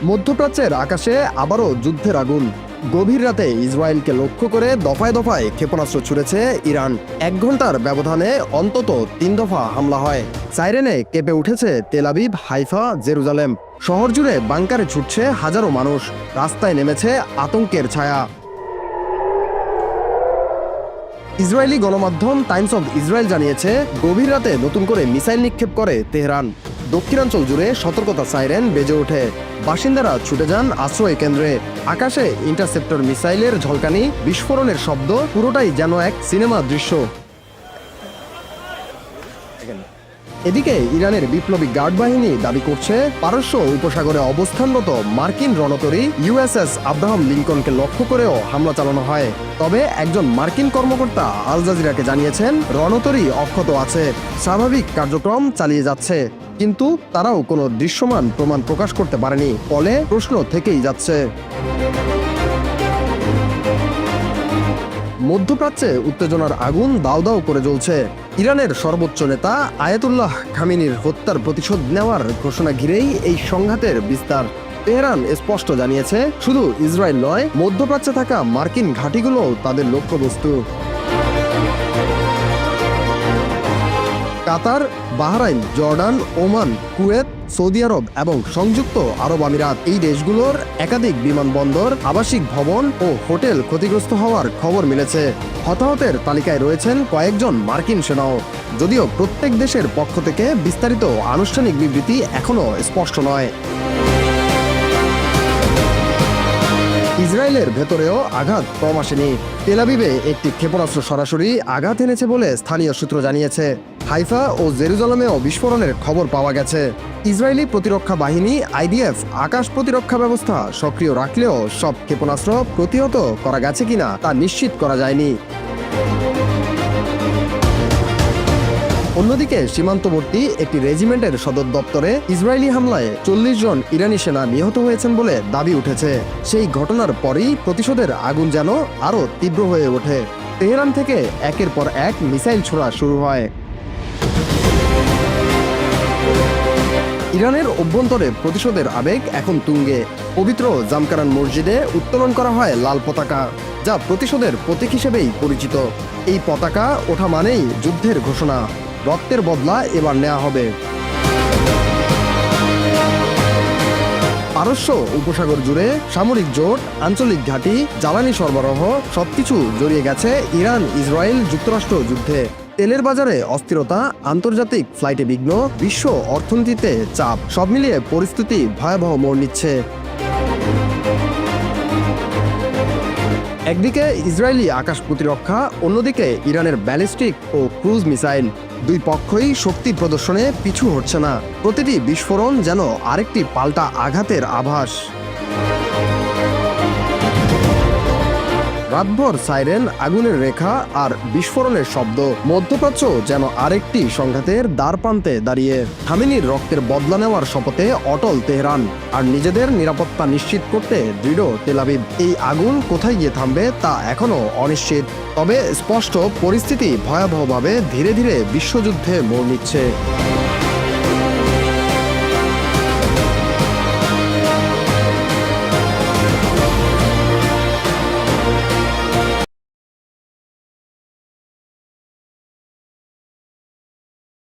মধ্যপ্রাচ্যের আকাশে আবারও যুদ্ধের আগুন। গভীর রাতে ইসরায়েলকে লক্ষ্য করে দফায় দফায় ক্ষেপণাস্ত্র ছুড়েছে ইরান। 1 ঘন্টার ব্যবধানে অন্তত 3 দফা হামলা হয়। সাইরেনে কেঁপে উঠেছে তেল আবিব, হাইফা, জেরুজালেম। শহর জুড়ে বাংকারে ছুটছে হাজারো মানুষ। রাস্তায় নেমেছে আতঙ্কের ছায়া। ইসরায়েলি গণমাধ্যম টাইমস অব ইসরায়েল জানিয়েছে, গভীর রাতে নতুন করে মিসাইল নিক্ষেপ করে তেহরান। দক্ষিণাঞ্চল জুড়ে সতর্কতা সাইরেন বেজে ওঠে। বাসিন্দারা ছুটে যান আশ্রয় কেন্দ্রে। আকাশে ইন্টারসেপ্টর মিসাইলের ঝলকানি, বিস্ফোরণের শব্দ, পুরোটাই যেন এক সিনেমা দৃশ্য। এদিকে ইরানের বিপ্লবী গার্ড বাহিনী দাবি করছে, পারস্য উপসাগরে অবস্থানরত মার্কিন রণতরী ইউএসএস আব্রাহাম লিঙ্কনকে লক্ষ্য করেও হামলা চালানো হয়। তবে একজন মার্কিন কর্মকর্তা আল জাজিরাকে জানিয়েছেন, রণতরী অক্ষত আছে, স্বাভাবিক কার্যক্রম চালিয়ে যাচ্ছে। কিন্তু তারাও কোনো দৃশ্যমান প্রমাণ প্রকাশ করতে পারেনি। ফলে প্রশ্ন থেকেই যাচ্ছে। মধ্যপ্রাচ্যে উত্তেজনার আগুন দাউ দাউ করে জ্বলছে। ইরানের সর্বোচ্চ নেতা আয়াতুল্লাহ খামেনির হত্যার প্রতিশোধ নেওয়ার ঘোষণা ঘিরেই এই সংঘাতের বিস্তার। তেহরান স্পষ্ট জানিয়েছে, শুধু ইসরায়েল নয়, মধ্যপ্রাচ্যে থাকা মার্কিন ঘাঁটিগুলোও তাদের লক্ষ্যবস্তু। Qatar, Bahrain, Jordan, Oman, Kuwait, Saudi আরব এবং সংযুক্ত আরব আমিরাত, এই দেশগুলোর একাধিক বিমানবন্দর, আবাসিক ভবন ও হোটেল ক্ষতিগ্রস্ত হওয়ার খবর মিলেছে। হতাহতের তালিকায় রয়েছেন কয়েকজন মার্কিন সেনাও। যদিও প্রত্যেক দেশের পক্ষ থেকে বিস্তারিত আনুষ্ঠানিক বিবৃতি এখনও স্পষ্ট নয়। ইসরায়েলের ভেতরেও আঘাত কম আসেনি। তেল আবিবে একটি ক্ষেপণাস্ত্র সরাসরি আঘাত এনেছে বলে স্থানীয় সূত্র জানিয়েছে। হাইফা ও জেরুজালেমেও বিস্ফোরণের খবর পাওয়া গেছে। ইসরায়েলি প্রতিরক্ষা বাহিনী আইডিএফ আকাশ প্রতিরক্ষা ব্যবস্থা সক্রিয় রাখলেও সব ক্ষেপণাস্ত্র প্রতিহত করা গেছে কিনা তা নিশ্চিত করা যায়নি। অন্যদিকে সীমান্তবর্তী একটি রেজিমেন্টের সদর দপ্তরে ইসরায়েলি হামলায় 40 জন ইরানি সেনা নিহত হয়েছেন বলে দাবি উঠেছে। সেই ঘটনার পরই প্রতিশোধের আগুন যেন আরও তীব্র হয়ে ওঠে। তেহরান থেকে একের পর এক মিসাইল ছোড়া শুরু হয়। ইরানের অভ্যন্তরে প্রতিশোধের আবেগ এখন তুঙ্গে। পবিত্র জামকারান মসজিদে উত্তোলন করা হয় লাল পতাকা, যা প্রতিশোধের প্রতীক হিসেবেই পরিচিত। এই পতাকা ওঠা মানেই যুদ্ধের ঘোষণা। রক্তের বদলা এবার নেওয়া হবে। পারস্য উপসাগর জুড়ে সামরিক জোট, আঞ্চলিক ঘাঁটি, জ্বালানি সরবরাহ সবকিছু জড়িয়ে গেছে ইরান ইসরায়েল যুক্তরাষ্ট্র যুদ্ধে। তেলের বাজারে অস্থিরতা, আন্তর্জাতিক ফ্লাইটে বিঘ্ন, বিশ্ব অর্থনীতিতে চাপ, সব মিলিয়ে পরিস্থিতি ভয়াবহ মোড় নিচ্ছে। একদিকে ইসরায়েলি আকাশ প্রতিরক্ষা, অন্যদিকে ইরানের ব্যালিস্টিক ও ক্রুজ মিসাইল। দুই পক্ষই শক্তি প্রদর্শনে পিছু হটছে না। প্রতিটি বিস্ফোরণ যেন আরেকটি পাল্টা আঘাতের আভাস। রাতভর সাইরেন, আগুনের রেখা আর বিস্ফোরণের শব্দ। মধ্যপ্রাচ্য যেন আরেকটি সংঘাতের দ্বারপ্রান্তে দাঁড়িয়ে। খামেনির রক্তের বদলা নেওয়ার শপথে অটল তেহরান, আর নিজেদের নিরাপত্তা নিশ্চিত করতে দৃঢ় তেল আবিব। এই আগুন কোথায় গিয়ে থামবে তা এখনও অনিশ্চিত। তবে স্পষ্ট, পরিস্থিতি ভয়াবহভাবে ধীরে ধীরে বিশ্বযুদ্ধে মোড় নিচ্ছে।